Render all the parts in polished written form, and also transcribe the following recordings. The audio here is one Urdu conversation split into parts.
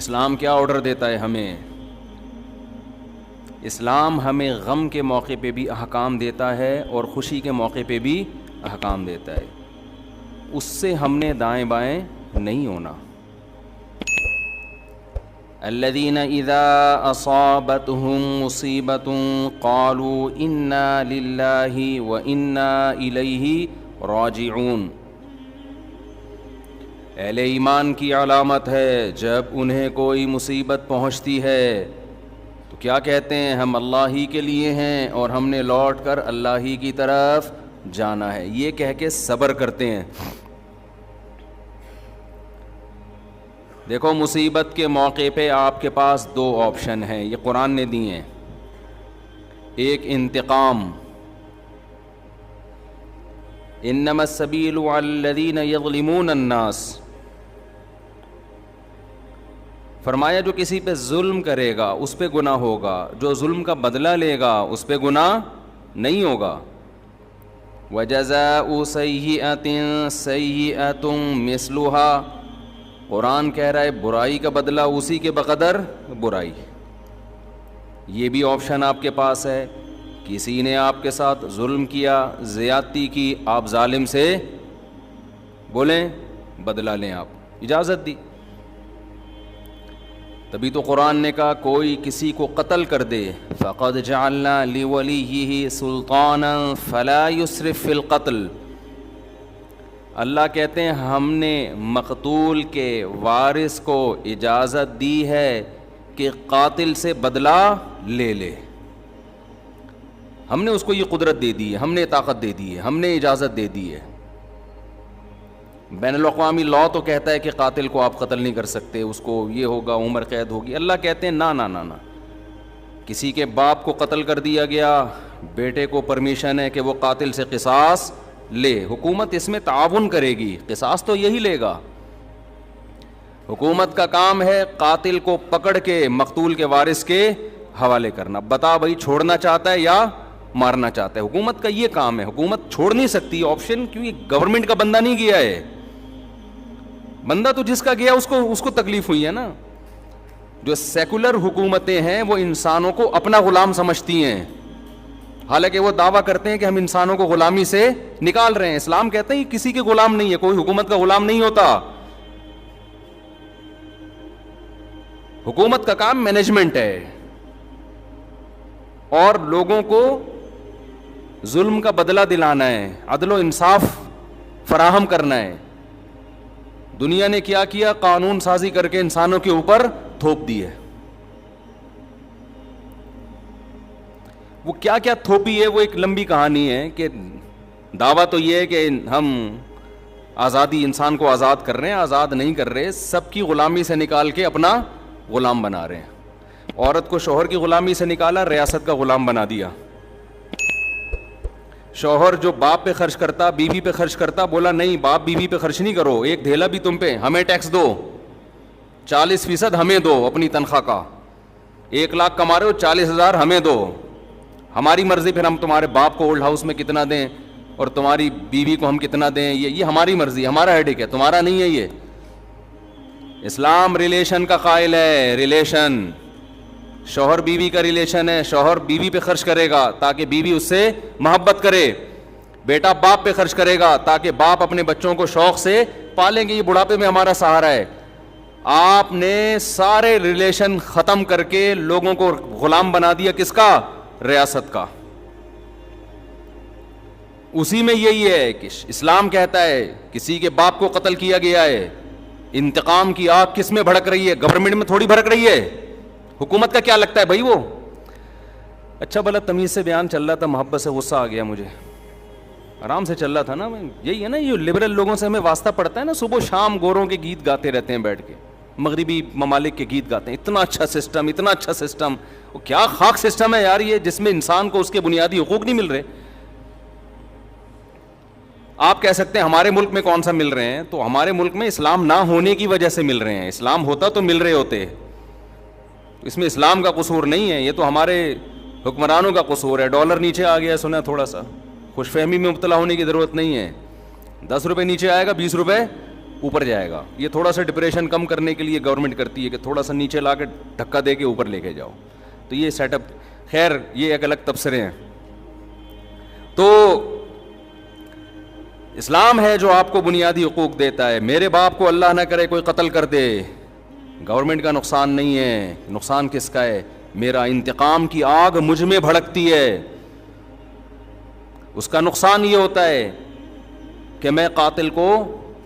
اسلام کیا آرڈر دیتا ہے ہمیں؟ اسلام ہمیں غم کے موقع پہ بھی احکام دیتا ہے اور خوشی کے موقع پہ بھی احکام دیتا ہے. اس سے ہم نے دائیں بائیں نہیں ہونا. الذین اذا اصابتهم مصیبۃ قالوا انا للہ وانا الیہ راجعون. اہل ایمان کی علامت ہے جب انہیں کوئی مصیبت پہنچتی ہے تو کیا کہتے ہیں؟ ہم اللہ ہی کے لیے ہیں اور ہم نے لوٹ کر اللہ ہی کی طرف جانا ہے. یہ کہہ کے صبر کرتے ہیں. دیکھو مصیبت کے موقع پہ آپ کے پاس دو آپشن ہیں، یہ قرآن نے دی ہیں. ایک انتقام، انما السبیل علی الذین یظلمون الناس. فرمایا جو کسی پہ ظلم کرے گا اس پہ گناہ ہوگا، جو ظلم کا بدلہ لے گا اس پہ گناہ نہیں ہوگا. وجزاء سیئۃ سیئۃ مثلھا. قرآن کہہ رہا ہے برائی کا بدلہ اسی کے بقدر برائی. یہ بھی آپشن آپ کے پاس ہے. کسی نے آپ کے ساتھ ظلم کیا، زیادتی کی، آپ ظالم سے بولیں بدلہ لیں، آپ اجازت دی. تبھی تو قرآن نے کہا کوئی کسی کو قتل کر دے فقد جعلنا لولیہ سلطانا فلا یسرف فی القتل. اللہ کہتے ہیں ہم نے مقتول کے وارث کو اجازت دی ہے کہ قاتل سے بدلہ لے لے. ہم نے اس کو یہ قدرت دے دی ہے، ہم نے طاقت دے دی ہے، ہم نے اجازت دے دی ہے. بین الاقوامی لاء تو کہتا ہے کہ قاتل کو آپ قتل نہیں کر سکتے، اس کو یہ ہوگا، عمر قید ہوگی. اللہ کہتے ہیں نا نا نا نا. کسی کے باپ کو قتل کر دیا گیا، بیٹے کو پرمیشن ہے کہ وہ قاتل سے قصاص لے. حکومت اس میں تعاون کرے گی، قصاص تو یہی لے گا. حکومت کا کام ہے قاتل کو پکڑ کے مقتول کے وارث کے حوالے کرنا. بتا بھائی چھوڑنا چاہتا ہے یا مارنا چاہتا ہے. حکومت کا یہ کام ہے. حکومت چھوڑ نہیں سکتی آپشن، کیونکہ گورنمنٹ کا بندہ نہیں گیا ہے. بندہ تو جس کا گیا اس کو تکلیف ہوئی ہے نا. جو سیکولر حکومتیں ہیں وہ انسانوں کو اپنا غلام سمجھتی ہیں، حالانکہ وہ دعویٰ کرتے ہیں کہ ہم انسانوں کو غلامی سے نکال رہے ہیں. اسلام کہتے ہیں کسی کے غلام نہیں ہے، کوئی حکومت کا غلام نہیں ہوتا. حکومت کا کام مینجمنٹ ہے اور لوگوں کو ظلم کا بدلہ دلانا ہے، عدل و انصاف فراہم کرنا ہے. دنیا نے کیا کیا؟ قانون سازی کر کے انسانوں کے اوپر تھوپ دی ہے. وہ کیا کیا تھوپی ہے وہ ایک لمبی کہانی ہے. کہ دعویٰ تو یہ ہے کہ ہم آزادی، انسان کو آزاد کر رہے ہیں، آزاد نہیں کر رہے، سب کی غلامی سے نکال کے اپنا غلام بنا رہے ہیں. عورت کو شوہر کی غلامی سے نکالا، ریاست کا غلام بنا دیا. شوہر جو باپ پہ خرچ کرتا، بیوی پہ خرچ کرتا، بولا نہیں باپ بیوی پہ خرچ نہیں کرو، ایک دھیلا بھی تم پہ، ہمیں ٹیکس دو، 40% ہمیں دو اپنی تنخواہ کا. 1 لاکھ کما رہے ہو، 40,000 ہمیں دو، ہماری مرضی، پھر ہم تمہارے باپ کو اولڈ ہاؤس میں کتنا دیں اور تمہاری بیوی کو ہم کتنا دیں، یہ ہماری مرضی، ہمارا ہیڈک ہے، تمہارا نہیں ہے. یہ اسلام ریلیشن کا قائل ہے. ریلیشن شوہر بیوی کا ریلیشن ہے. شوہر بیوی پہ خرچ کرے گا تاکہ بیوی اس سے محبت کرے. بیٹا باپ پہ خرچ کرے گا تاکہ باپ اپنے بچوں کو شوق سے پالیں گے، یہ بڑھاپے میں ہمارا سہارا ہے. آپ نے سارے ریلیشن ختم کر کے لوگوں کو غلام بنا دیا. کس کا؟ ریاست کا. اسی میں یہی ہے کہ اسلام کہتا ہے کسی کے باپ کو قتل کیا گیا ہے، انتقام کی آگ کس میں بھڑک رہی ہے؟ گورنمنٹ میں تھوڑی بھڑک رہی ہے. حکومت کا کیا لگتا ہے بھائی وہ؟ اچھا بھلا تمیز سے بیان چل رہا تھا، محبت سے غصہ آ گیا مجھے. آرام سے چل رہا تھا نا. یہی ہے نا، یہ لبرل لوگوں سے ہمیں واسطہ پڑتا ہے نا. صبح شام گوروں کے گیت گاتے رہتے ہیں بیٹھ کے، مغربی ممالک کے گیت گاتے ہیں. اتنا اچھا سسٹم، اتنا اچھا سسٹم. وہ کیا خاک سسٹم ہے یار یہ، جس میں انسان کو اس کے بنیادی حقوق نہیں مل رہے. آپ کہہ سکتے ہیں ہمارے ملک میں کون سا مل رہے ہیں، تو ہمارے ملک میں اسلام نہ ہونے کی وجہ سے مل رہے ہیں. اسلام ہوتا تو مل رہے ہوتے. اس میں اسلام کا قصور نہیں ہے، یہ تو ہمارے حکمرانوں کا قصور ہے. ڈالر نیچے آ گیا سنا تھوڑا سا، خوش فہمی میں مبتلا ہونے کی ضرورت نہیں ہے. 10 روپے نیچے آئے گا، 20 روپے اوپر جائے گا. یہ تھوڑا سا ڈپریشن کم کرنے کے لیے گورنمنٹ کرتی ہے کہ تھوڑا سا نیچے لا کے دھکا دے کے اوپر لے کے جاؤ. تو یہ سیٹ اپ, خیر یہ ایک الگ تبصرے ہیں. تو اسلام ہے جو آپ کو بنیادی حقوق دیتا ہے. میرے باپ کو اللہ نہ کرے کوئی قتل کر دے, گورنمنٹ کا نقصان نہیں ہے, نقصان کس کا ہے؟ میرا انتقام کی آگ مجھ میں بھڑکتی ہے, اس کا نقصان یہ ہوتا ہے کہ میں قاتل کو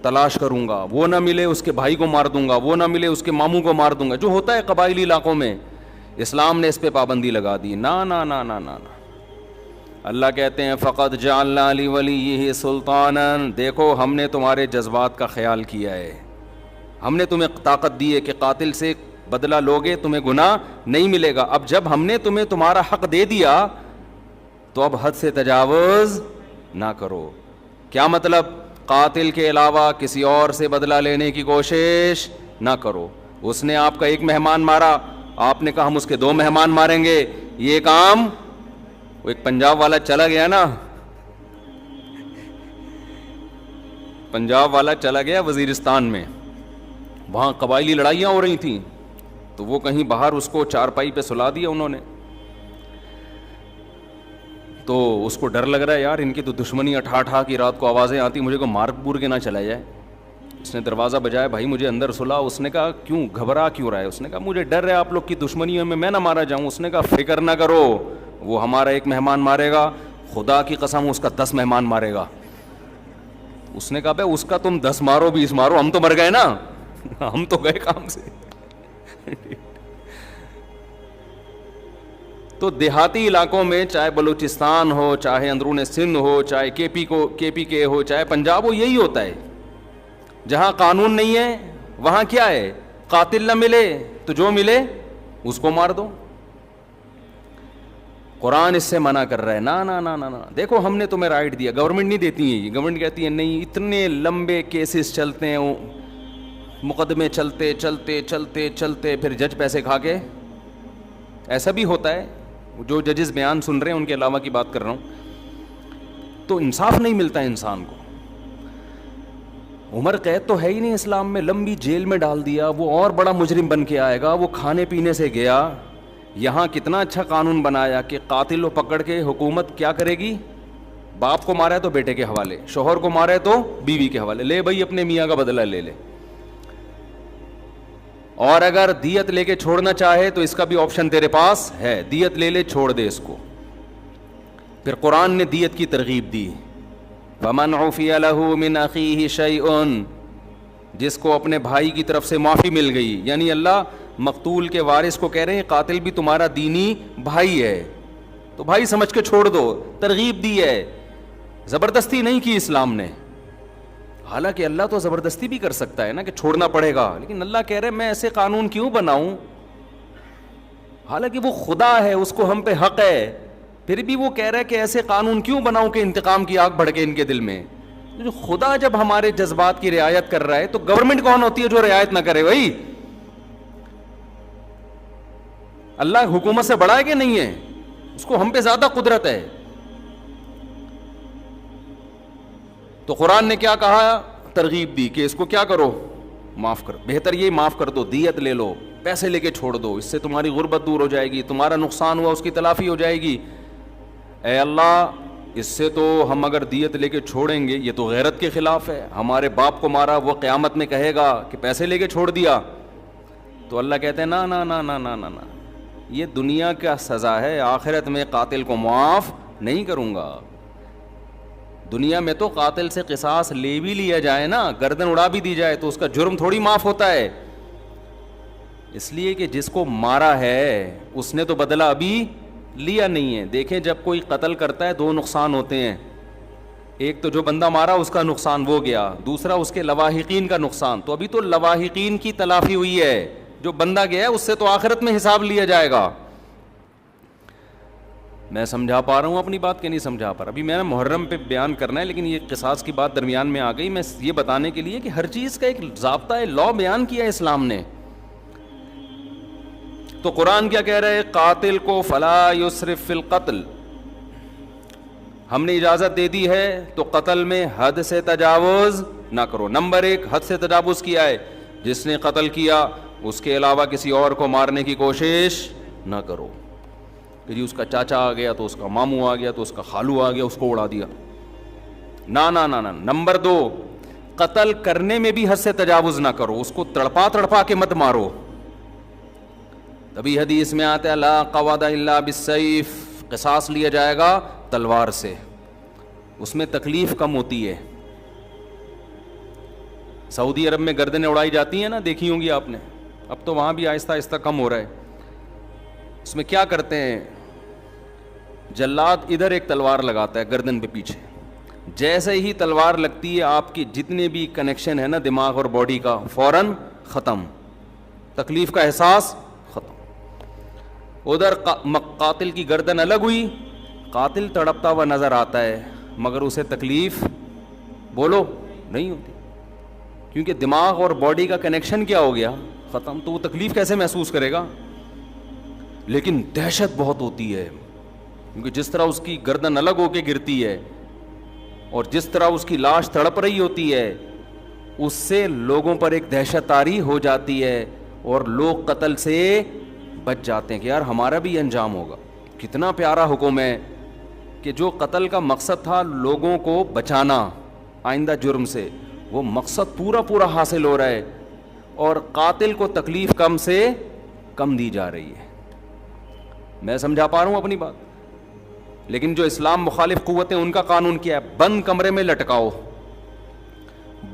تلاش کروں گا, وہ نہ ملے اس کے بھائی کو مار دوں گا, وہ نہ ملے اس کے ماموں کو مار دوں گا, جو ہوتا ہے قبائلی علاقوں میں. اسلام نے اس پہ پابندی لگا دی. نا نا نا نا نا, اللہ کہتے ہیں فقط جعلنا لولیہ سلطانا, دیکھو ہم نے تمہارے جذبات کا خیال کیا ہے, ہم نے تمہیں طاقت دی ہے کہ قاتل سے بدلہ لوگے تمہیں گناہ نہیں ملے گا. اب جب ہم نے تمہیں تمہارا حق دے دیا تو اب حد سے تجاوز نہ کرو. کیا مطلب؟ قاتل کے علاوہ کسی اور سے بدلہ لینے کی کوشش نہ کرو. اس نے آپ کا ایک مہمان مارا, آپ نے کہا ہم اس کے 2 مہمان ماریں گے, یہ کام وہ ایک پنجاب والا چلا گیا نا, پنجاب والا چلا گیا وزیرستان میں, وہاں قبائلی لڑائیاں ہو رہی تھیں, تو وہ کہیں باہر اس کو چارپائی پہ سلا دیا انہوں نے. تو اس کو ڈر لگ رہا ہے, یار ان کی تو دشمنی اٹھا کی رات کو آوازیں آتی, مجھے کو مار پور کے نہ چلا جائے. اس نے دروازہ بجایا, بھائی مجھے اندر سلا. اس نے کہا کیوں, گھبرا کیوں رہا ہے؟ اس نے کہا مجھے ڈر ہے آپ لوگ کی دشمنیوں میں نہ مارا جاؤں. اس نے کہا فکر نہ کرو, وہ ہمارا ایک مہمان مارے گا, خدا کی قسم اس کا 10 مہمان مارے گا. اس نے کہا بھائی اس کا تم 10 مارو 20 مارو, ہم تو مر گئے نا, ہم تو گئے کام سے. تو دیہاتی علاقوں میں چاہے بلوچستان ہو, چاہے اندرون سندھ ہو, چاہے کے پی کے ہو, چاہے پنجاب ہو, یہی ہوتا ہے. جہاں قانون نہیں ہے وہاں کیا ہے, قاتل نہ ملے تو جو ملے اس کو مار دو. قرآن اس سے منع کر رہا ہے. نا نا نا نا نا, دیکھو ہم نے تمہیں رائٹ دیا, گورنمنٹ نہیں دیتی ہے. یہ گورنمنٹ کہتی ہے نہیں, اتنے لمبے کیسز چلتے ہیں, مقدمے چلتے چلتے چلتے چلتے پھر جج پیسے کھا کے. ایسا بھی ہوتا ہے, جو ججز بیان سن رہے ہیں ان کے علاوہ کی بات کر رہا ہوں. تو انصاف نہیں ملتا انسان کو. عمر قید تو ہے ہی نہیں اسلام میں, لمبی جیل میں ڈال دیا, وہ اور بڑا مجرم بن کے آئے گا. وہ کھانے پینے سے گیا. یہاں کتنا اچھا قانون بنایا کہ قاتل کو پکڑ کے حکومت کیا کرے گی, باپ کو مارا ہے تو بیٹے کے حوالے, شوہر کو مارا ہے تو بیوی کے حوالے, لے بھائی اپنے میاں کا بدلہ لے لے. اور اگر دیت لے کے چھوڑنا چاہے تو اس کا بھی آپشن تیرے پاس ہے, دیت لے لے چھوڑ دے اس کو. پھر قرآن نے دیت کی ترغیب دی, وَمَنْ عُفِيَ لَهُ مِنْ أَخِيهِ شَيْءٌ, جس کو اپنے بھائی کی طرف سے معافی مل گئی. یعنی اللہ مقتول کے وارث کو کہہ رہے ہیں قاتل بھی تمہارا دینی بھائی ہے, تو بھائی سمجھ کے چھوڑ دو. ترغیب دی ہے, زبردستی نہیں کی اسلام نے. حالانکہ اللہ تو زبردستی بھی کر سکتا ہے نا کہ چھوڑنا پڑے گا, لیکن اللہ کہہ رہے میں ایسے قانون کیوں بناؤں, حالانکہ وہ خدا ہے, اس کو ہم پہ حق ہے, پھر بھی وہ کہہ رہا ہے کہ ایسے قانون کیوں بناؤں کہ انتقام کی آگ بھڑکے ان کے دل میں. جو خدا جب ہمارے جذبات کی رعایت کر رہا ہے تو گورنمنٹ کون ہوتی ہے جو رعایت نہ کرے؟ بھائی اللہ حکومت سے بڑا ہے کہ نہیں ہے؟ اس کو ہم پہ زیادہ قدرت ہے. تو قرآن نے کیا کہا, ترغیب دی کہ اس کو کیا کرو, معاف کرو. بہتر یہ معاف کر دو, دیت لے لو, پیسے لے کے چھوڑ دو, اس سے تمہاری غربت دور ہو جائے گی, تمہارا نقصان ہوا اس کی تلافی ہو جائے گی. اے اللہ, اس سے تو ہم اگر دیت لے کے چھوڑیں گے, یہ تو غیرت کے خلاف ہے. ہمارے باپ کو مارا, وہ قیامت میں کہے گا کہ پیسے لے کے چھوڑ دیا. تو اللہ کہتے ہیں نا نا نا نا نا نا, یہ دنیا کا سزا ہے, آخرت میں قاتل کو معاف نہیں کروں گا. دنیا میں تو قاتل سے قصاص لے بھی لیا جائے نا, گردن اڑا بھی دی جائے, تو اس کا جرم تھوڑی معاف ہوتا ہے. اس لیے کہ جس کو مارا ہے اس نے تو بدلہ ابھی لیا نہیں ہے. دیکھیں جب کوئی قتل کرتا ہے 2 نقصان ہوتے ہیں, ایک تو جو بندہ مارا اس کا نقصان وہ گیا, دوسرا اس کے لواحقین کا نقصان. تو ابھی تو لواحقین کی تلافی ہوئی ہے, جو بندہ گیا ہے اس سے تو آخرت میں حساب لیا جائے گا. میں سمجھا پا رہا ہوں اپنی بات کہ نہیں سمجھا پا رہا؟ ابھی میں نے محرم پہ بیان کرنا ہے, لیکن یہ قصاص کی بات درمیان میں آ گئی. میں یہ بتانے کے لیے کہ ہر چیز کا ایک ضابطہ ہے, لا بیان کیا ہے اسلام نے. تو قرآن کیا کہہ رہا ہے, قاتل کو فلا یسرف فی القتل, ہم نے اجازت دے دی ہے تو قتل میں حد سے تجاوز نہ کرو. نمبر 1 حد سے تجاوز کیا ہے, جس نے قتل کیا اس کے علاوہ کسی اور کو مارنے کی کوشش نہ کرو کہ جی اس کا چاچا آ گیا تو اس کا ماموں آ گیا تو اس کا خالو آ گیا اس کو اڑا دیا. نہ نہ نہ. نمبر 2 قتل کرنے میں بھی حد سے تجاوز نہ کرو, اس کو تڑپا کے مت مارو. تبھی حدیث میں آتا ہے لا قواد الا بالسیف, قصاص لیا جائے گا تلوار سے, اس میں تکلیف کم ہوتی ہے. سعودی عرب میں گردنیں اڑائی جاتی ہیں نا, دیکھی ہوں گی آپ نے, اب تو وہاں بھی آہستہ آہستہ کم ہو رہا ہے. اس میں کیا کرتے ہیں, جلاد ادھر ایک تلوار لگاتا ہے گردن پہ پیچھے, جیسے ہی تلوار لگتی ہے آپ کی جتنے بھی کنیکشن ہے نا دماغ اور باڈی کا فوراً ختم, تکلیف کا احساس ختم. ادھر قاتل کی گردن الگ ہوئی, قاتل تڑپتا ہوا نظر آتا ہے مگر اسے تکلیف بولو نہیں ہوتی, کیونکہ دماغ اور باڈی کا کنیکشن کیا ہو گیا ختم, تو وہ تکلیف کیسے محسوس کرے گا. لیکن دہشت بہت ہوتی ہے, کیونکہ جس طرح اس کی گردن الگ ہو کے گرتی ہے اور جس طرح اس کی لاش تڑپ رہی ہوتی ہے, اس سے لوگوں پر ایک دہشت طاری ہو جاتی ہے اور لوگ قتل سے بچ جاتے ہیں کہ یار ہمارا بھی انجام ہوگا. کتنا پیارا حکم ہے کہ جو قتل کا مقصد تھا لوگوں کو بچانا آئندہ جرم سے, وہ مقصد پورا حاصل ہو رہا ہے اور قاتل کو تکلیف کم سے کم دی جا رہی ہے. میں سمجھا پا رہا ہوں اپنی بات. لیکن جو اسلام مخالف قوتیں ان کا قانون کیا ہے, بند کمرے میں لٹکاؤ.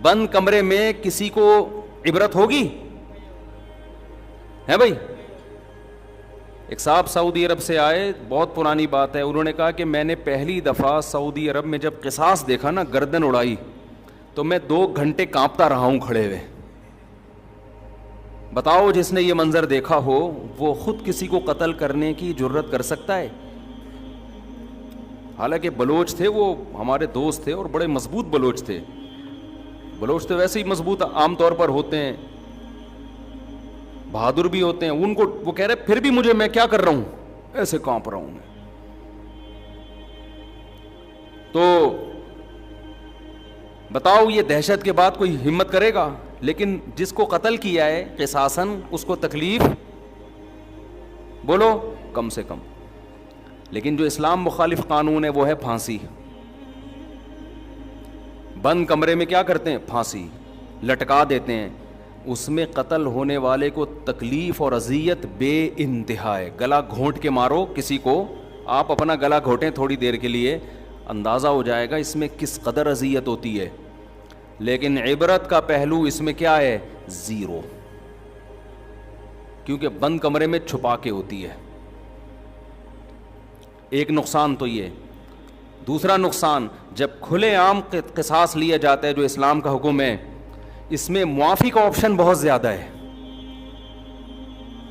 بند کمرے میں کسی کو عبرت ہوگی ہے بھائی. ایک صاحب سعودی عرب سے آئے, بہت پرانی بات ہے, انہوں نے کہا کہ میں نے پہلی دفعہ سعودی عرب میں جب قصاص دیکھا نا, گردن اڑائی, تو میں 2 گھنٹے کانپتا رہا ہوں کھڑے ہوئے. بتاؤ جس نے یہ منظر دیکھا ہو وہ خود کسی کو قتل کرنے کی جرت کر سکتا ہے؟ حالانکہ بلوچ تھے, وہ ہمارے دوست تھے اور بڑے مضبوط بلوچ تھے. بلوچ تو ویسے ہی مضبوط عام طور پر ہوتے ہیں, بہادر بھی ہوتے ہیں. ان کو وہ کہہ رہے پھر بھی مجھے, میں کیا کر رہا ہوں, ایسے کانپ رہا ہوں میں. تو بتاؤ یہ دہشت کے بعد کوئی ہمت کرے گا؟ لیکن جس کو قتل کیا ہے قصاصاً, اس کو تکلیف بولو کم سے کم. لیکن جو اسلام مخالف قانون ہے وہ ہے پھانسی. بند کمرے میں کیا کرتے ہیں, پھانسی لٹکا دیتے ہیں. اس میں قتل ہونے والے کو تکلیف اور اذیت بے انتہا ہے. گلا گھونٹ کے مارو کسی کو, آپ اپنا گلا گھونٹیں تھوڑی دیر کے لیے, اندازہ ہو جائے گا اس میں کس قدر اذیت ہوتی ہے. لیکن عبرت کا پہلو اس میں کیا ہے, 0, کیونکہ بند کمرے میں چھپا کے ہوتی ہے. ایک نقصان تو یہ. دوسرا نقصان, جب کھلے عام قصاص لیا جاتا ہے جو اسلام کا حکم ہے, اس میں معافی کا آپشن بہت زیادہ ہے.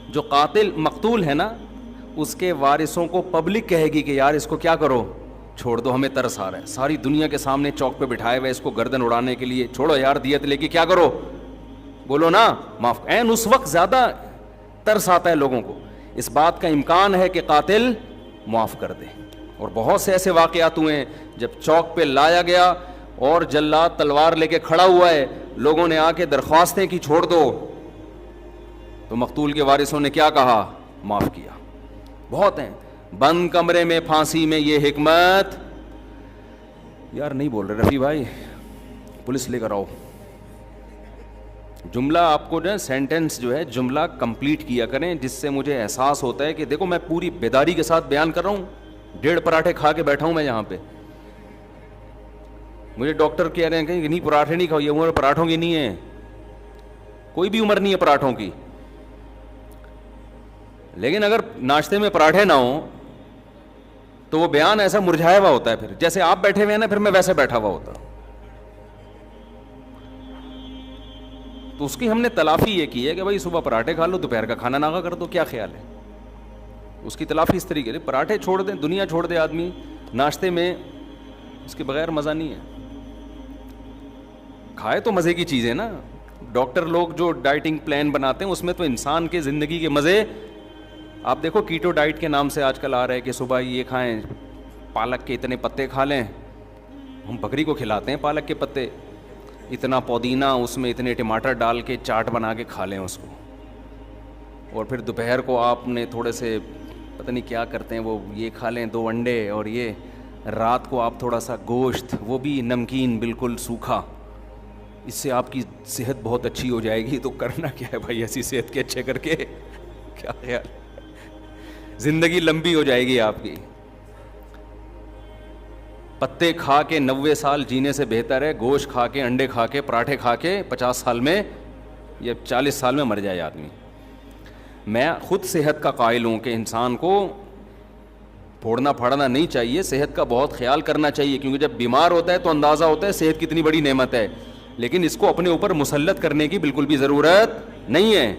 جو قاتل مقتول ہے نا, اس کے وارثوں کو پبلک کہے گی کہ یار اس کو کیا کرو, چھوڑ دو, ہمیں ترس آ رہا ہے. ساری دنیا کے سامنے چوک پہ بٹھائے ہوئے اس کو گردن اڑانے کے لیے, چھوڑو یار دیت لے کے کیا کرو, بولو نا معاف. اس وقت زیادہ ترس آتا ہے لوگوں کو, اس بات کا امکان ہے کہ قاتل معاف کر دے. اور بہت سے ایسے واقعات ہوئے ہیں جب چوک پہ لایا گیا اور جلاد تلوار لے کے کھڑا ہوا ہے, لوگوں نے آ کے درخواستیں کی چھوڑ دو, تو مقتول کے وارثوں نے کیا کہا, معاف کیا. بہت ہیں. بند کمرے میں پھانسی میں یہ حکمت, یار نہیں بول رہے رفیع بھائی, پولیس لے کر آؤ. جملہ آپ کو جو سینٹنس جو ہے جملہ کمپلیٹ کیا کریں, جس سے مجھے احساس ہوتا ہے کہ دیکھو میں پوری بیداری کے ساتھ بیان کر رہا ہوں. 1.5 پراٹھے کھا کے بیٹھا ہوں میں یہاں پہ. مجھے ڈاکٹر کہہ رہے ہیں کہ نہیں پراٹھے نہیں کھاؤ, یہ عمر پراٹھوں کی نہیں ہے, کوئی بھی عمر نہیں ہے پراٹھوں کی. لیکن اگر ناشتے میں پراٹھے نہ ہوں تو وہ بیان ایسا مرجھایا ہوا ہوتا ہے, پھر جیسے آپ بیٹھے ہوئے ہیں نا, پھر میں ویسے بیٹھا ہوا ہوتا. تو اس کی ہم نے تلافی یہ کی ہے کہ بھائی صبح پراٹھے کھا لو, دوپہر کا کھانا ناغا کر دو. کیا خیال ہے؟ اس کی تلافی اس طریقے سے, پراٹھے چھوڑ دیں, دنیا چھوڑ دے آدمی ناشتے میں, اس کے بغیر مزہ نہیں ہے. کھائے تو مزے کی چیز ہے نا. ڈاکٹر لوگ جو ڈائٹنگ پلان بناتے ہیں اس میں تو انسان کے زندگی کے مزے, آپ دیکھو کیٹو ڈائٹ کے نام سے آج کل آ رہا ہے کہ صبح یہ کھائیں, پالک کے اتنے پتے کھا لیں. ہم بکری کو کھلاتے ہیں پالک کے پتے, اتنا پودینہ اس میں اتنے ٹماٹر ڈال کے چاٹ بنا کے کھا لیں اس کو. اور پھر دوپہر کو آپ نے تھوڑے سے پتہ نہیں کیا کرتے ہیں وہ یہ کھا لیں 2 انڈے, اور یہ رات کو آپ تھوڑا سا گوشت, وہ بھی نمکین بالکل سوکھا. اس سے آپ کی صحت بہت اچھی ہو جائے گی. تو کرنا کیا ہے بھائی, ایسی صحت کے اچھے کر کے کیا خیال, زندگی لمبی ہو جائے گی آپ کی. پتے کھا کے 90 سال جینے سے بہتر ہے گوشت کھا کے, انڈے کھا کے, پراٹھے کھا کے 50 سال میں یا 40 سال میں مر جائے آدمی. میں خود صحت کا قائل ہوں کہ انسان کو پھوڑنا پھاڑنا نہیں چاہیے, صحت کا بہت خیال کرنا چاہیے, کیونکہ جب بیمار ہوتا ہے تو اندازہ ہوتا ہے صحت کتنی بڑی نعمت ہے. لیکن اس کو اپنے اوپر مسلط کرنے کی بالکل بھی ضرورت نہیں ہے.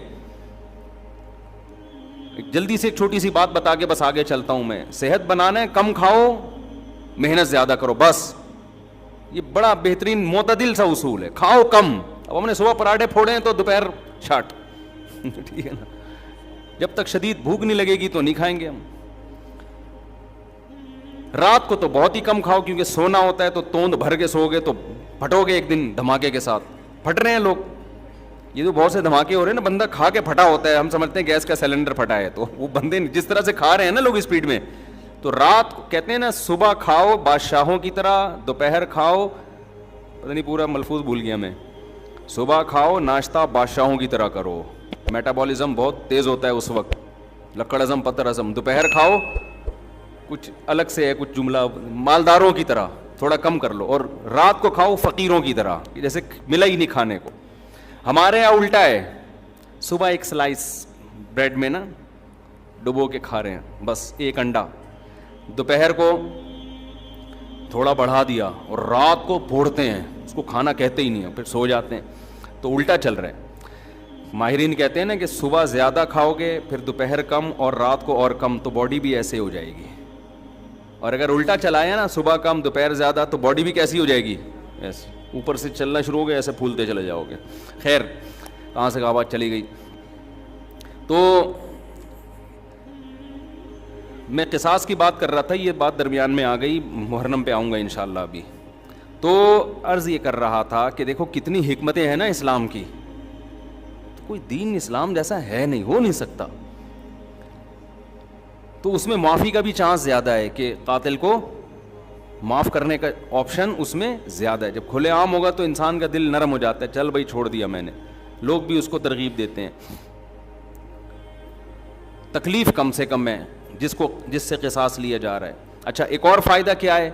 جلدی سے ایک چھوٹی سی بات بتا کے بس آگے چلتا ہوں میں. صحت بنانا ہے, کم کھاؤ, محنت زیادہ کرو, بس. یہ بڑا بہترین معتدل سا اصول ہے, کھاؤ کم. اب ہم نے صبح پراٹھے پھوڑے ہیں تو دوپہر شاٹ, ٹھیک ہے نا. جب تک شدید بھوک نہیں لگے گی تو نہیں کھائیں گے ہم. رات کو تو بہت ہی کم کھاؤ, کیونکہ سونا ہوتا ہے تو توند بھر کے سو گے تو پھٹو گے ایک دن دھماکے کے ساتھ. پھٹ رہے ہیں لوگ, یہ تو بہت سے دھماکے ہو رہے ہیں نا, بندہ کھا کے پھٹا ہوتا ہے, ہم سمجھتے ہیں گیس کا سلنڈر پھٹا ہے, تو وہ بندے جس طرح سے کھا رہے ہیں نا لوگ اسپیڈ میں, تو رات کو کہتے ہیں نا صبح کھاؤ بادشاہوں کی طرح, دوپہر کھاؤ, پتہ نہیں پورا ملفوظ بھول گیا میں, صبح کھاؤ ناشتہ بادشاہوں کی طرح کرو, میٹابولزم بہت تیز ہوتا ہے اس وقت, لکڑ ہضم پتر ہضم. دوپہر کھاؤ کچھ الگ سے ہے, کچھ جملہ مالداروں کی طرح, تھوڑا کم کر لو. اور رات کو کھاؤ فقیروں کی طرح, جیسے ملا ہی نہیں کھانے کو. ہمارے یہاں الٹا ہے, صبح ایک سلائس بریڈ میں نا ڈبو کے کھا رہے ہیں, بس ایک انڈا. دوپہر کو تھوڑا بڑھا دیا, اور رات کو پھوڑتے ہیں, اس کو کھانا کہتے ہی نہیں ہیں, پھر سو جاتے ہیں. تو الٹا چل رہا ہے. ماہرین کہتے ہیں نا کہ صبح زیادہ کھاؤ گے, پھر دوپہر کم اور رات کو اور کم, تو باڈی بھی ایسے ہو جائے گی. اور اگر الٹا چلایا نا, صبح کم دوپہر زیادہ, تو باڈی بھی کیسی ہو جائے گی, ایسے اوپر سے چلنا شروع ہو گیا, ایسے پھولتے چلے جاؤ گے. خیر, کہاں سے کہاں بات چلی گئی. تو میں قصاص کی بات کر رہا تھا, یہ بات درمیان میں آ گئی, محرم پہ آؤں گا انشاءاللہ ابھی. تو عرض یہ کر رہا تھا کہ دیکھو کتنی حکمتیں ہیں نا اسلام کی, کوئی دین اسلام جیسا ہے نہیں, ہو نہیں سکتا. تو اس میں معافی کا بھی چانس زیادہ ہے, کہ قاتل کو معاف کرنے کا آپشن اس میں زیادہ ہے. جب کھلے عام ہوگا تو انسان کا دل نرم ہو جاتا ہے, چل بھائی چھوڑ دیا میں نے, لوگ بھی اس کو ترغیب دیتے ہیں. تکلیف کم سے کم ہے جس سے قصاص لیا جا رہا ہے. اچھا, ایک اور فائدہ کیا ہے,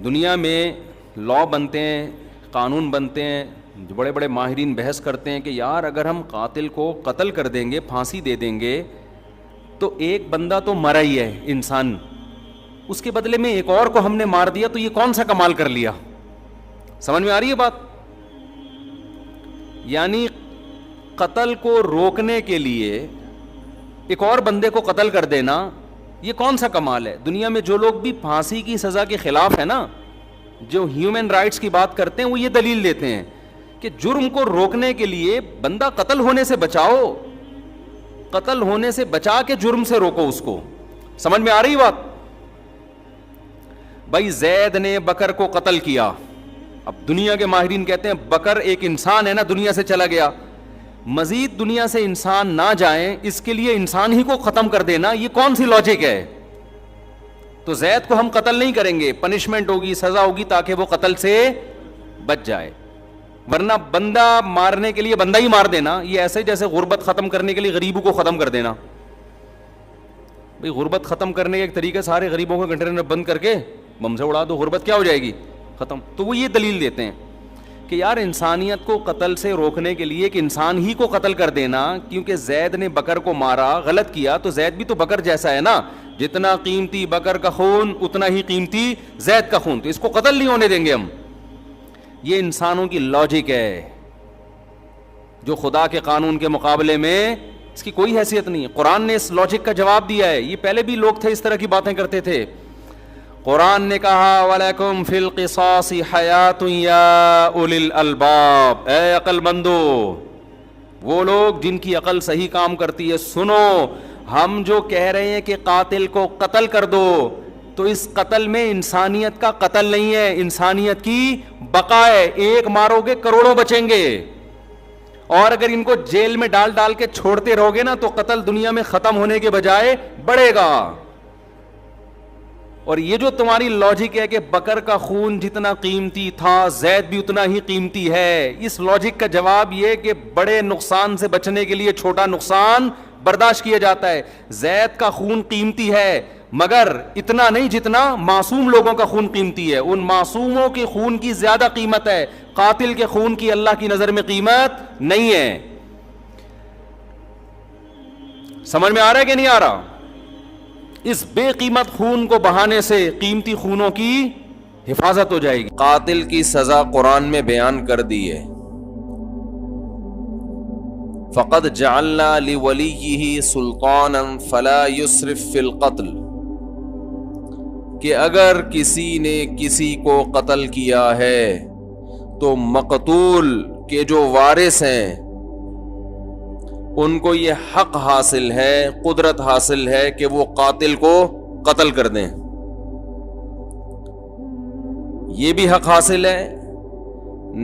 دنیا میں لا بنتے ہیں, قانون بنتے ہیں, جو بڑے بڑے ماہرین بحث کرتے ہیں کہ یار اگر ہم قاتل کو قتل کر دیں گے, پھانسی دے دیں گے, تو ایک بندہ تو مرا ہی ہے انسان, اس کے بدلے میں ایک اور کو ہم نے مار دیا, تو یہ کون سا کمال کر لیا. سمجھ میں آ رہی ہے بات؟ یعنی قتل کو روکنے کے لیے ایک اور بندے کو قتل کر دینا, یہ کون سا کمال ہے. دنیا میں جو لوگ بھی پھانسی کی سزا کے خلاف ہے نا, جو ہیومن رائٹس کی بات کرتے ہیں, وہ یہ دلیل دیتے ہیں کہ جرم کو روکنے کے لیے بندہ قتل ہونے سے بچاؤ, قتل ہونے سے بچا کے جرم سے روکو اس کو. سمجھ میں آ رہی بات؟ بھائی زید نے بکر کو قتل کیا, اب دنیا کے ماہرین کہتے ہیں بکر ایک انسان ہے نا, دنیا سے چلا گیا, مزید دنیا سے انسان نہ جائیں اس کے لیے انسان ہی کو ختم کر دینا, یہ کون سی لاجک ہے. تو زید کو ہم قتل نہیں کریں گے, پنشمنٹ ہوگی, سزا ہوگی تاکہ وہ قتل سے بچ جائے, ورنہ بندہ مارنے کے لیے بندہ ہی مار دینا, یہ ایسے جیسے غربت ختم کرنے کے لیے غریبوں کو ختم کر دینا. بھئی غربت ختم کرنے کا ایک طریقہ سارے غریبوں کو کنٹینر میں بند کر کے بم سے اڑا دو, غربت کیا ہو جائے گی, ختم. تو وہ یہ دلیل دیتے ہیں کہ یار انسانیت کو قتل سے روکنے کے لیے ایک انسان ہی کو قتل کر دینا, کیونکہ زید نے بکر کو مارا, غلط کیا, تو زید بھی تو بکر جیسا ہے نا, جتنا قیمتی بکر کا خون اتنا ہی قیمتی زید کا خون, تو اس کو قتل نہیں ہونے دیں گے ہم. یہ انسانوں کی لاجک ہے جو خدا کے قانون کے مقابلے میں اس کی کوئی حیثیت نہیں ہے. قرآن نے اس لاجک کا جواب دیا ہے. یہ پہلے بھی لوگ تھے اس طرح کی باتیں کرتے تھے. قرآن نے کہا وَلَكُمْ فِي الْقِصَاصِ حَيَاةٌ يَا أُولِي الْأَلْبَابِ, اے عقل مندو, وہ لوگ جن کی عقل صحیح کام کرتی ہے, سنو, ہم جو کہہ رہے ہیں کہ قاتل کو قتل کر دو, تو اس قتل میں انسانیت کا قتل نہیں ہے، انسانیت کی بقا ہے. ایک مارو گے کروڑوں بچیں گے، اور اگر ان کو جیل میں ڈال ڈال کے چھوڑتے رہو گے نا تو قتل دنیا میں ختم ہونے کے بجائے بڑھے گا. اور یہ جو تمہاری لاجک ہے کہ بکر کا خون جتنا قیمتی تھا زید بھی اتنا ہی قیمتی ہے، اس لاجک کا جواب یہ کہ بڑے نقصان سے بچنے کے لیے چھوٹا نقصان برداشت کیا جاتا ہے. زید کا خون قیمتی ہے مگر اتنا نہیں جتنا معصوم لوگوں کا خون قیمتی ہے. ان معصوموں کے خون کی زیادہ قیمت ہے، قاتل کے خون کی اللہ کی نظر میں قیمت نہیں ہے. سمجھ میں آ رہا ہے کہ نہیں آ رہا؟ اس بے قیمت خون کو بہانے سے قیمتی خونوں کی حفاظت ہو جائے گی. قاتل کی سزا قرآن میں بیان کر دی ہے. فقد جعلنا لولیہ سلطانا فلا یسرف فی القتل، کہ اگر کسی نے کسی کو قتل کیا ہے تو مقتول کے جو وارث ہیں ان کو یہ حق حاصل ہے، قدرت حاصل ہے کہ وہ قاتل کو قتل کر دیں. یہ بھی حق حاصل ہے.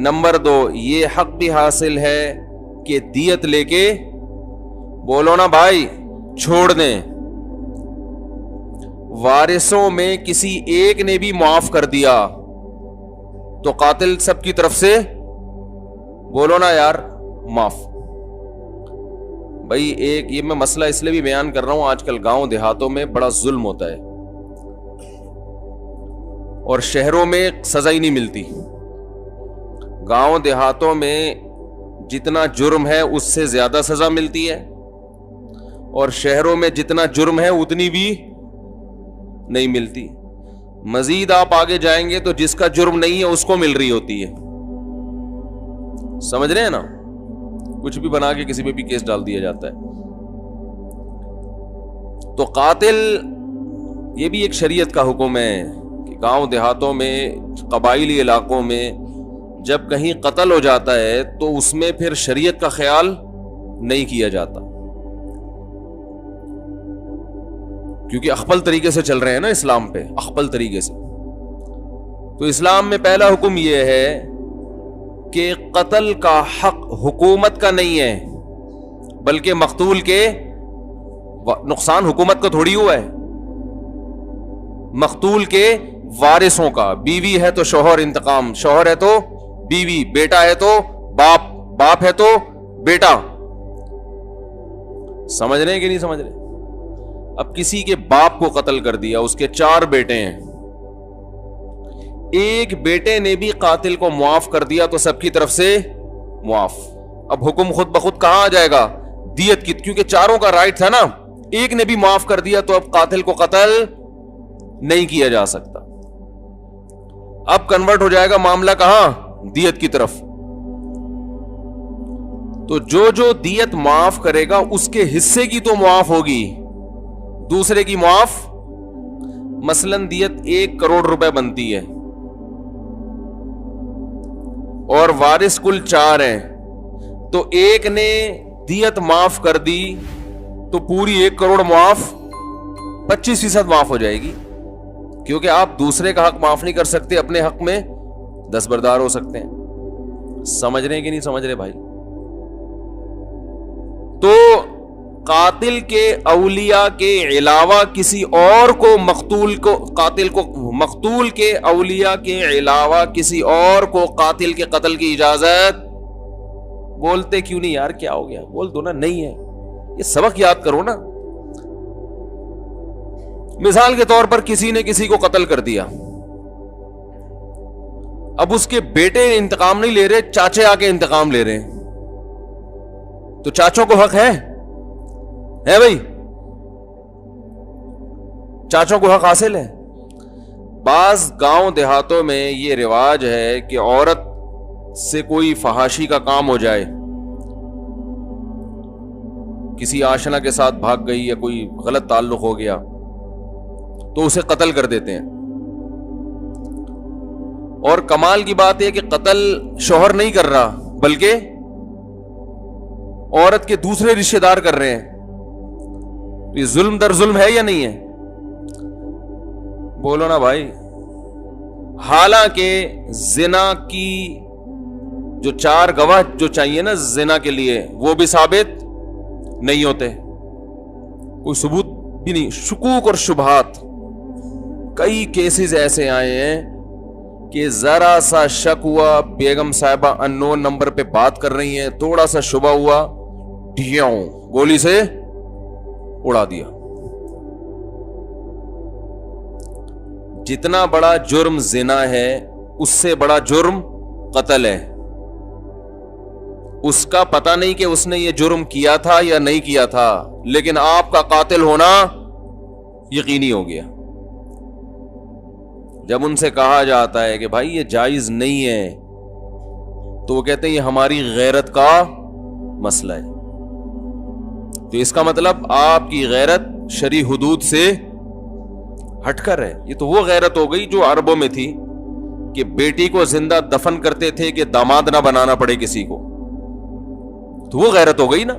نمبر 2 یہ حق بھی حاصل ہے کہ دیت لے کے بولو نا بھائی چھوڑ دیں. وارثوں میں کسی ایک نے بھی معاف کر دیا تو قاتل سب کی طرف سے بولو نا یار معاف. بھائی ایک یہ میں مسئلہ اس لیے بھی بیان کر رہا ہوں، آج کل گاؤں دیہاتوں میں بڑا ظلم ہوتا ہے اور شہروں میں سزا ہی نہیں ملتی. گاؤں دیہاتوں میں جتنا جرم ہے اس سے زیادہ سزا ملتی ہے، اور شہروں میں جتنا جرم ہے اتنی بھی نہیں ملتی. مزید آپ آگے جائیں گے تو جس کا جرم نہیں ہے اس کو مل رہی ہوتی ہے. سمجھ رہے ہیں نا؟ کچھ بھی بنا کے کسی پہ بھی کیس ڈال دیا جاتا ہے. تو قاتل یہ بھی ایک شریعت کا حکم ہے کہ گاؤں دیہاتوں میں قبائلی علاقوں میں جب کہیں قتل ہو جاتا ہے تو اس میں پھر شریعت کا خیال نہیں کیا جاتا، کیونکہ اخپل طریقے سے چل رہے ہیں نا اسلام پہ، اخپل طریقے سے. تو اسلام میں پہلا حکم یہ ہے کہ قتل کا حق حکومت کا نہیں ہے بلکہ مقتول کے نقصان حکومت کو تھوڑی ہوا ہے، مقتول کے وارثوں کا. بیوی ہے تو شوہر انتقام، شوہر ہے تو بیوی، بیٹا ہے تو باپ، باپ ہے تو بیٹا. سمجھ رہے ہیں کہ نہیں سمجھ رہے؟ اب کسی کے باپ کو قتل کر دیا، اس کے 4 بیٹے ہیں، ایک بیٹے نے بھی قاتل کو معاف کر دیا تو سب کی طرف سے معاف. اب حکم خود بخود کہاں آ جائے گا؟ دیت کی، کیونکہ چاروں کا رائٹ تھا نا. ایک نے بھی معاف کر دیا تو اب قاتل کو قتل نہیں کیا جا سکتا. اب کنورٹ ہو جائے گا معاملہ کہاں؟ دیت کی طرف. تو جو دیت معاف کرے گا اس کے حصے کی تو معاف ہوگی، دوسرے کی معاف. مثلاً دیت 1 کروڑ روپے بنتی ہے اور وارث کل 4 ہیں، تو ایک نے دیت معاف کر دی تو پوری 1 کروڑ معاف، 25% معاف ہو جائے گی. کیونکہ آپ دوسرے کا حق معاف نہیں کر سکتے، اپنے حق میں دستبردار ہو سکتے ہیں. سمجھ رہے ہیں کہ نہیں سمجھ رہے بھائی؟ تو قاتل کے اولیاء کے علاوہ کسی اور کو مقتول کو، قاتل کو، مقتول کے اولیاء کے علاوہ کسی اور کو قاتل کے قتل کی اجازت. بولتے کیوں نہیں یار، کیا ہو گیا؟ بول دو نا نہیں ہے. یہ سبق یاد کرو نا. مثال کے طور پر کسی نے کسی کو قتل کر دیا، اب اس کے بیٹے انتقام نہیں لے رہے، چاچے آ کے انتقام لے رہے ہیں، تو چاچوں کو حق ہے بھائی، چاچوں کو حق حاصل ہے. بعض گاؤں دیہاتوں میں یہ رواج ہے کہ عورت سے کوئی فحاشی کا کام ہو جائے، کسی آشنا کے ساتھ بھاگ گئی یا کوئی غلط تعلق ہو گیا تو اسے قتل کر دیتے ہیں. اور کمال کی بات یہ کہ قتل شوہر نہیں کر رہا بلکہ عورت کے دوسرے رشتہ دار کر رہے ہیں. یہ ظلم در ظلم ہے یا نہیں ہے؟ بولو نا بھائی. حالانکہ زنا کی جو 4 گواہ جو چاہیے نا زنا کے لیے وہ بھی ثابت نہیں ہوتے, کوئی ثبوت بھی نہیں. شکوک اور شبہات, کئی کیسز ایسے آئے ہیں کہ ذرا سا شک ہوا, بیگم صاحبہ اننون نمبر پہ بات کر رہی ہیں, تھوڑا سا شبہ ہوا, ڈھیاؤں گولی سے اڑا دیا. جتنا بڑا جرم زنا ہے اس سے بڑا جرم قتل ہے. اس کا پتہ نہیں کہ اس نے یہ جرم کیا تھا یا نہیں کیا تھا, لیکن آپ کا قاتل ہونا یقینی ہو گیا. جب ان سے کہا جاتا ہے کہ بھائی یہ جائز نہیں ہے, تو وہ کہتے ہیں یہ ہماری غیرت کا مسئلہ ہے. تو اس کا مطلب آپ کی غیرت شرعی حدود سے ہٹ کر ہے. یہ تو وہ غیرت ہو گئی جو عربوں میں تھی کہ بیٹی کو زندہ دفن کرتے تھے کہ داماد نہ بنانا پڑے کسی کو, تو وہ غیرت ہو گئی نا.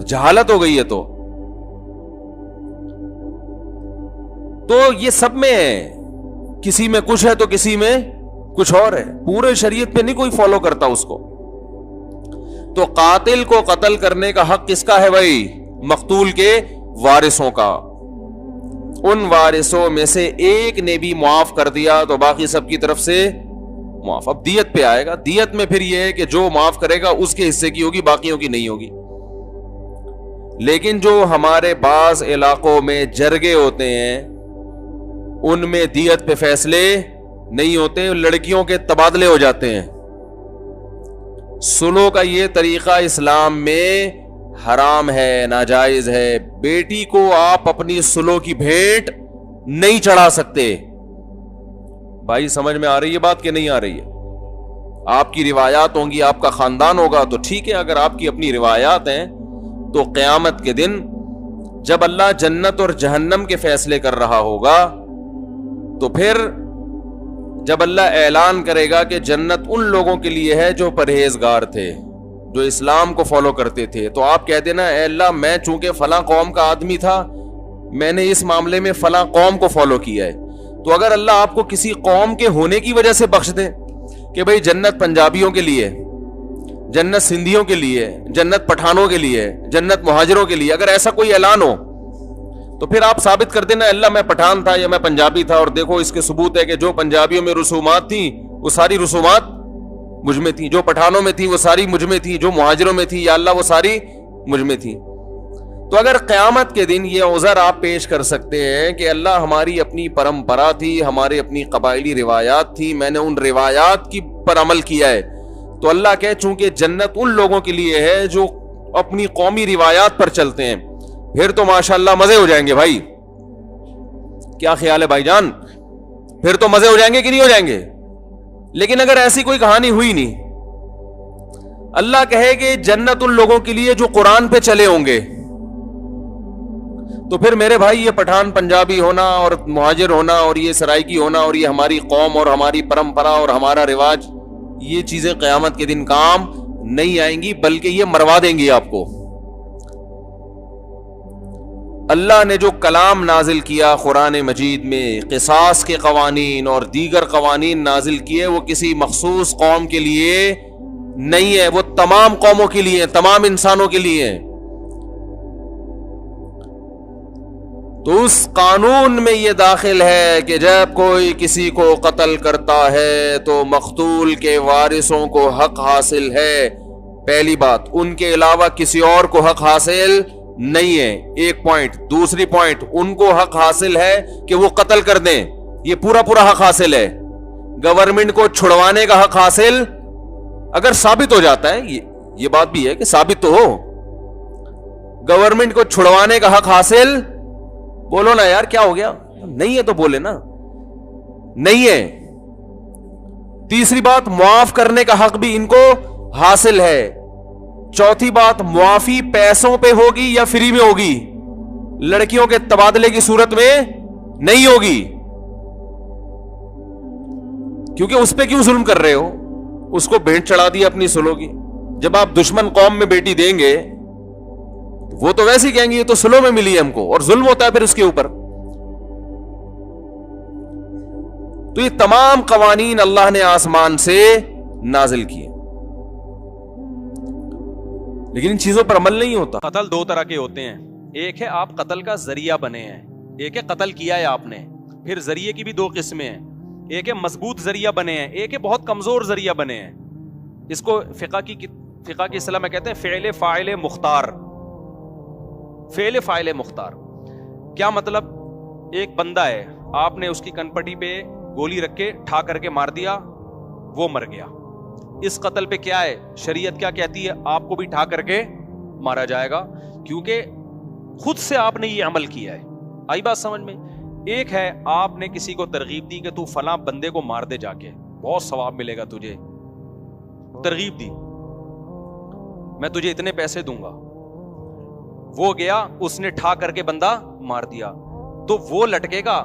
جہالت ہو گئی ہے. تو یہ سب میں ہے, کسی میں کچھ ہے تو کسی میں کچھ اور ہے. پورے شریعت پہ نہیں کوئی فالو کرتا اس کو. تو قاتل کو قتل کرنے کا حق کس کا ہے بھائی؟ مقتول کے وارثوں کا. ان وارثوں میں سے ایک نے بھی معاف کر دیا تو باقی سب کی طرف سے معاف. اب دیت پہ آئے گا. دیت میں پھر یہ ہے کہ جو معاف کرے گا اس کے حصے کی ہوگی, باقیوں کی نہیں ہوگی. لیکن جو ہمارے بعض علاقوں میں جرگے ہوتے ہیں ان میں دیت پہ فیصلے نہیں ہوتے, لڑکیوں کے تبادلے ہو جاتے ہیں. سلو کا یہ طریقہ اسلام میں حرام ہے, ناجائز ہے. بیٹی کو آپ اپنی سلو کی بھیٹ نہیں چڑھا سکتے. بھائی سمجھ میں آ رہی ہے بات کہ نہیں آ رہی ہے؟ آپ کی روایات ہوں گی, آپ کا خاندان ہوگا تو ٹھیک ہے. اگر آپ کی اپنی روایات ہیں تو قیامت کے دن جب اللہ جنت اور جہنم کے فیصلے کر رہا ہوگا تو پھر جب اللہ اعلان کرے گا کہ جنت ان لوگوں کے لیے ہے جو پرہیزگار تھے, جو اسلام کو فالو کرتے تھے, تو آپ کہہ دینا اے اللہ میں چونکہ فلاں قوم کا آدمی تھا, میں نے اس معاملے میں فلاں قوم کو فالو کیا ہے. تو اگر اللہ آپ کو کسی قوم کے ہونے کی وجہ سے بخش دے کہ بھئی جنت پنجابیوں کے لیے, جنت سندھیوں کے لیے, جنت پٹھانوں کے لیے, جنت مہاجروں کے لیے, اگر ایسا کوئی اعلان ہو تو پھر آپ ثابت کر دینا اللہ میں پٹھان تھا یا میں پنجابی تھا, اور دیکھو اس کے ثبوت ہے کہ جو پنجابیوں میں رسومات تھیں وہ ساری رسومات مجھ میں تھیں, جو پٹھانوں میں تھی وہ ساری مجھ میں تھی, جو مہاجروں میں تھی یا اللہ وہ ساری مجھ میں تھی. تو اگر قیامت کے دن یہ عذر آپ پیش کر سکتے ہیں کہ اللہ ہماری اپنی پرمپرا تھی, ہمارے اپنی قبائلی روایات تھی, میں نے ان روایات کی پر عمل کیا ہے, تو اللہ کہے چونکہ جنت ان لوگوں کے لیے ہے جو اپنی قومی روایات پر چلتے ہیں, پھر تو ماشاءاللہ مزے ہو جائیں گے. بھائی کیا خیال ہے بھائی جان؟ پھر تو مزے ہو جائیں گے کہ نہیں ہو جائیں گے؟ لیکن اگر ایسی کوئی کہانی ہوئی نہیں, اللہ کہے کہ جنت ان لوگوں کے لیے جو قرآن پہ چلے ہوں گے, تو پھر میرے بھائی یہ پٹھان پنجابی ہونا اور مہاجر ہونا اور یہ سرائکی ہونا اور یہ ہماری قوم اور ہماری پرمپرا اور ہمارا رواج, یہ چیزیں قیامت کے دن کام نہیں آئیں گی, بلکہ یہ مروا دیں گی آپ کو. اللہ نے جو کلام نازل کیا قرآن مجید میں, قصاص کے قوانین اور دیگر قوانین نازل کیے, وہ کسی مخصوص قوم کے لیے نہیں ہے, وہ تمام قوموں کے لیے, تمام انسانوں کے لیے. تو اس قانون میں یہ داخل ہے کہ جب کوئی کسی کو قتل کرتا ہے تو مقتول کے وارثوں کو حق حاصل ہے. پہلی بات, ان کے علاوہ کسی اور کو حق حاصل نہیں ہے, ایک پوائنٹ. دوسری پوائنٹ, ان کو حق حاصل ہے کہ وہ قتل کر دیں, یہ پورا پورا حق حاصل ہے. گورنمنٹ کو چھڑوانے کا حق حاصل اگر ثابت ہو جاتا ہے, یہ بات بھی ہے کہ ثابت تو ہو, گورنمنٹ کو چھڑوانے کا حق حاصل. بولو نا یار کیا ہو گیا؟ نہیں ہے تو بولے نا, نہیں ہے. تیسری بات, معاف کرنے کا حق بھی ان کو حاصل ہے. چوتھی بات, معافی پیسوں پہ ہوگی یا فری میں ہوگی؟ لڑکیوں کے تبادلے کی صورت میں نہیں ہوگی, کیونکہ اس پہ کیوں ظلم کر رہے ہو؟ اس کو بھیٹ چڑھا دی اپنی سلو کی. جب آپ دشمن قوم میں بیٹی دیں گے وہ تو ویسے ہی کہیں گے یہ تو سلو میں ملی ہے ہم کو, اور ظلم ہوتا ہے پھر اس کے اوپر. تو یہ تمام قوانین اللہ نے آسمان سے نازل کیے, لیکن ان چیزوں پر عمل نہیں ہوتا. قتل دو طرح کے ہوتے ہیں, ایک ہے آپ قتل کا ذریعہ بنے ہیں, ایک ہے قتل کیا ہے آپ نے. پھر ذریعے کی بھی دو قسمیں ہیں, ایک ہے مضبوط ذریعہ بنے ہیں, ایک ہے بہت کمزور ذریعہ بنے ہیں. اس کو فقہ کی اصطلاح میں کہتے ہیں فعل فاعل مختار. فعل فاعل مختار کیا مطلب؟ ایک بندہ ہے, آپ نے اس کی کنپٹی پہ گولی رکھ کے ٹھا کر کے مار دیا, وہ مر گیا. اس قتل پہ کیا ہے, شریعت کیا کہتی ہے؟ آپ کو بھی ٹھا کر کے مارا جائے گا, کیونکہ خود سے آپ نے یہ عمل کیا ہے. آئی بات سمجھ میں؟ ایک ہے آپ نے کسی کو ترغیب دی کہ تو فلاں بندے کو مار دے, جا کے بہت ثواب ملے گا تجھے, ترغیب دی, میں تجھے اتنے پیسے دوں گا. وہ گیا, اس نے ٹھا کر کے بندہ مار دیا, تو وہ لٹکے گا,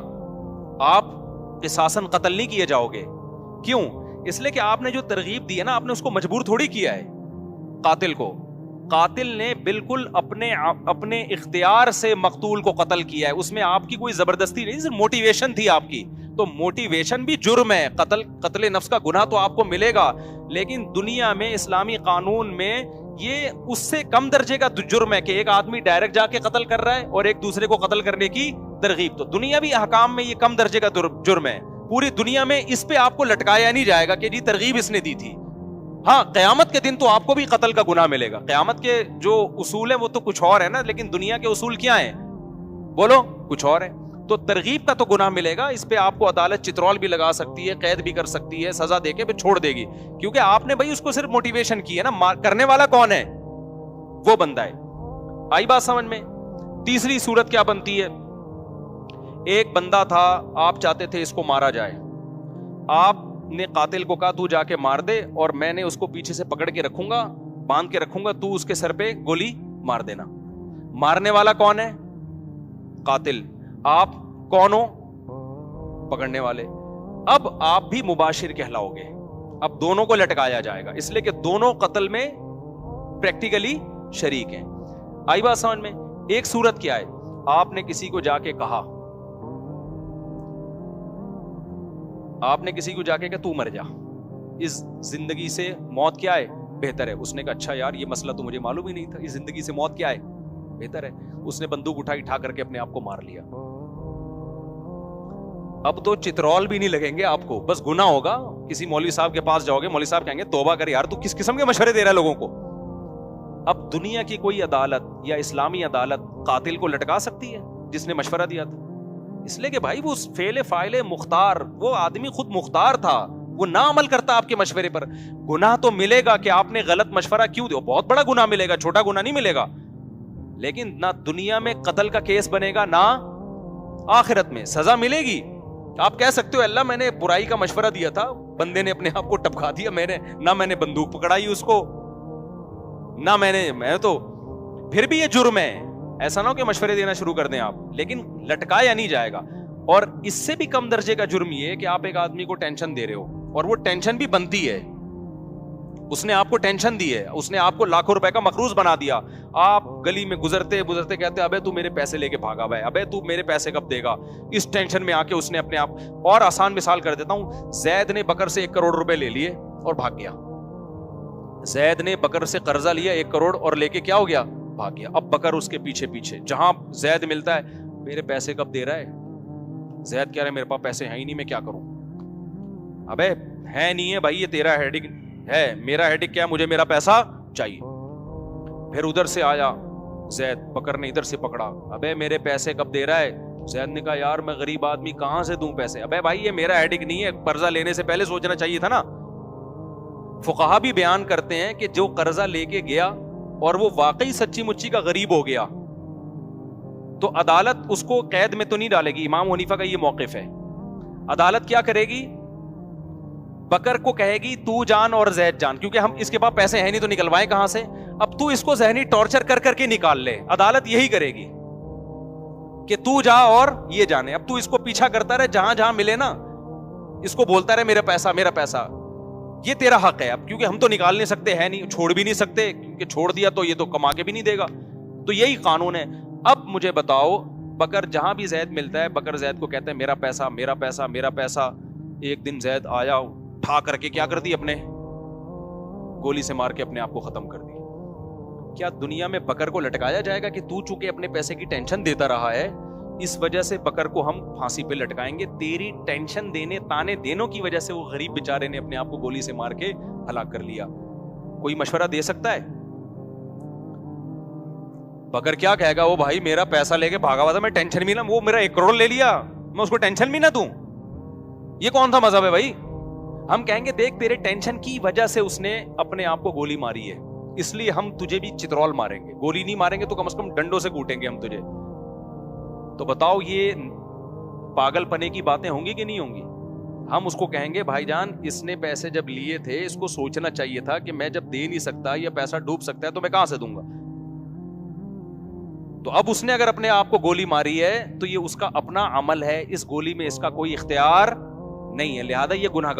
آپ قصاصاً قتل نہیں کیے جاؤ گے. کیوں؟ اس لیے کہ آپ نے جو ترغیب دی ہے نا, آپ نے اس کو مجبور تھوڑی کیا ہے. قاتل کو, قاتل نے بالکل اپنے اختیار سے مقتول کو قتل کیا ہے, اس میں آپ کی کوئی زبردستی نہیں, صرف موٹیویشن تھی آپ کی. تو موٹیویشن بھی جرم ہے, قتل نفس کا گناہ تو آپ کو ملے گا, لیکن دنیا میں اسلامی قانون میں یہ اس سے کم درجے کا جرم ہے کہ ایک آدمی ڈائریکٹ جا کے قتل کر رہا ہے اور ایک دوسرے کو قتل کرنے کی ترغیب. تو دنیاوی احکام میں یہ کم درجے کا جرم ہے. پوری دنیا میں اس پہ آپ کو لٹکایا نہیں جائے گا کہ جی ترغیب اس نے دی تھی. ہاں, قیامت کے دن تو آپ کو بھی قتل کا گناہ ملے گا. قیامت کے جو اصول ہیں وہ تو کچھ اور ہے نا, لیکن دنیا کے اصول کیا ہیں بولو, کچھ اور ہے. تو ترغیب کا تو گناہ ملے گا, اس پہ آپ کو عدالت چترول بھی لگا سکتی ہے, قید بھی کر سکتی ہے, سزا دے کے پھر چھوڑ دے گی, کیونکہ آپ نے بھائی اس کو صرف موٹیویشن کی ہے نا. کرنے والا کون ہے؟ وہ بندہ ہے. آئی بات سمجھ میں؟ تیسری صورت کیا بنتی ہے؟ ایک بندہ تھا, آپ چاہتے تھے اس کو مارا جائے, آپ نے قاتل کو کہا تو جا کے مار دے, اور میں نے اس کو پیچھے سے پکڑ کے رکھوں گا, باندھ کے رکھوں گا, تو اس کے سر پہ گولی مار دینا. مارنے والا کون ہے؟ قاتل. آپ کون ہو؟ پکڑنے والے. اب آپ بھی مباشر کہلاؤ گے. اب دونوں کو لٹکایا جائے گا, اس لیے کہ دونوں قتل میں پریکٹیکلی شریک ہیں. آئی بات سمجھ میں؟ ایک صورت کیا ہے, آپ نے کسی کو جا کے کہا, آپ نے کسی کو جا کے کہا تو مر جا, اس زندگی سے موت کیا ہے بہتر ہے. اس نے کہا اچھا یار یہ مسئلہ تو مجھے معلوم ہی نہیں تھا, اس زندگی سے موت کیا ہے بہتر ہے. اس نے بندوق اٹھائی, ٹھا کر کے اپنے آپ کو مار لیا. اب تو چترول بھی نہیں لگیں گے آپ کو, بس گناہ ہوگا. کسی مولوی صاحب کے پاس جاؤ گے, مولوی صاحب کہیں گے توبہ کر یار, تو کس قسم کے مشورے دے رہا ہے لوگوں کو. اب دنیا کی کوئی عدالت یا اسلامی عدالت قاتل کو لٹکا سکتی ہے جس نے مشورہ دیا تھا؟ اس لیے کہ بھائی وہ فعل فاعل مختار, وہ آدمی خود مختار تھا, وہ نہ عمل کرتا آپ کے مشورے پر. گناہ تو ملے گا کہ آپ نے غلط مشورہ کیوں دیا, بہت بڑا گناہ ملے گا, چھوٹا گناہ نہیں ملے گا. لیکن نہ دنیا میں قتل کا کیس بنے گا, نہ آخرت میں سزا ملے گی. آپ کہہ سکتے ہو اللہ میں نے برائی کا مشورہ دیا تھا, بندے نے اپنے آپ کو ٹپکا دیا, میں نے بندوق پکڑائی اس کو, نہ میں تو پھر بھی یہ جرم ہے. ایسا نہ ہو کہ مشورے دینا شروع کر دیں آپ, لیکن لٹکایا نہیں جائے گا. اور اس سے بھی کم درجے کا جرم یہ ہے کہ آپ ایک آدمی کو ٹینشن دے رہے ہو, اور وہ ٹینشن بھی بنتی ہے, اس نے آپ کو ٹینشن دی ہے, اس نے آپ کو لاکھوں روپے کا مقروض بنا دیا. آپ گلی میں گزرتے کہتے ابے تو میرے پیسے لے کے بھاگا ہوا ہے, ابے تو میرے پیسے کب دے گا. اس ٹینشن میں آ کے اس نے اپنے آپ, اور آسان مثال کر دیتا ہوں, زید نے بکر سے 1 کروڑ روپے لے لیے اور بھاگ گیا. زید نے بکر سے قرضہ لیا 1 کروڑ اور لے کے کیا ہو گیا, بھاگ گیا. اب بکر اس کے پیچھے, جہاں زید ملتا ہے, میرے پیسے کب دے رہا ہے. زید کہہ رہا ہے میرے پاس پیسے ہیں ہی نہیں, میں کیا کروں. ابے ہے نہیں ہے بھائی, یہ تیرا ہیڈک ہے, میرا ہیڈک کیا, مجھے میرا پیسہ چاہیے. پھر ادھر سے آیا زید, بکر نے ادھر سے پکڑا, ابے میرے پیسے کب دے رہا ہے. زید نے کہا یار میں غریب آدمی کہاں سے دوں پیسے. ابے بھائی یہ میرا ہیڈک نہیں ہے, قرضہ لینے سے پہلے سوچنا چاہیے تھا نا. فقہا بھی بیان کرتے ہیں کہ جو قرضہ لے کے گیا اور وہ واقعی سچی مچی کا غریب ہو گیا, تو عدالت اس کو قید میں تو نہیں ڈالے گی. امام حنیفہ کا یہ موقف ہے. عدالت کیا کرے گی, بکر کو کہے گی تو جان اور زید جان, کیونکہ ہم اس کے پاس پیسے ہیں نہیں تو نکلوائیں کہاں سے. اب تو اس کو ذہنی ٹارچر کر کے نکال لے. عدالت یہی کرے گی کہ تو جا اور یہ جانے. اب تو اس کو پیچھا کرتا رہے, جہاں ملے نا اس کو بولتا رہے میرا پیسہ, یہ تیرا حق ہے. اب کیونکہ ہم تو نکال نہیں سکتے, ہے نہیں, چھوڑ بھی نہیں سکتے, کیونکہ چھوڑ دیا تو یہ تو کما کے بھی نہیں دے گا. تو یہی قانون ہے. اب مجھے بتاؤ, بکر جہاں بھی زید ملتا ہے, بکر زید کو کہتے ہیں میرا پیسہ میرا پیسہ میرا پیسہ. ایک دن زید آیا, اٹھا کر کے کیا کر دی, اپنے گولی سے مار کے اپنے آپ کو ختم کر دی. کیا دنیا میں بکر کو لٹکایا جائے گا کہ تو چونکہ اپنے پیسے کی ٹینشن دیتا رہا ہے اس وجہ سے بکر کو ہم پھانسی پہ لٹکائیں گے؟ تیری ٹینشن دینے تانے دینوں کی وجہ سے وہ غریب بیچارے نے اپنے آپ کو گولی سے مار کے ہلاک کر لیا. کوئی مشورہ دے سکتا ہے؟ بکر کیا کہے گا, وہ بھائی میرا پیسہ لے کے بھاگا ہوا تھا, میں ٹینشن بھی نہ, وہ میرا 1 کروڑ لے لیا, میں اس کو ٹینشن بھی نہ دوں. یہ کون سا مذہب ہے بھائی؟ ہم کہیں گے دیکھ تیرے ٹینشن کی وجہ سے اس نے اپنے آپ کو گولی ماری ہے, اس لیے ہم تجھے بھی چترول ماریں گے, گولی نہیں ماریں گے تو کم از کم ڈنڈوں سے کوٹیں گے ہم تجھے. تو بتاؤ یہ پاگل پنے کی باتیں ہوں گی کہ نہیں ہوں گی؟ ہم اس کو کہیں گے بھائی جان اس نے پیسے جب لیے تھے اس کو سوچنا چاہیے تھا کہ میں جب دے نہیں سکتا یا پیسہ ڈوب سکتا ہے تو میں کہاں سے دوں گا. تو اب اس نے اگر اپنے آپ کو گولی ماری ہے تو یہ اس کا اپنا عمل ہے, اس گولی میں اس کا کوئی اختیار نہیں ہے, لہذا یہ گناہ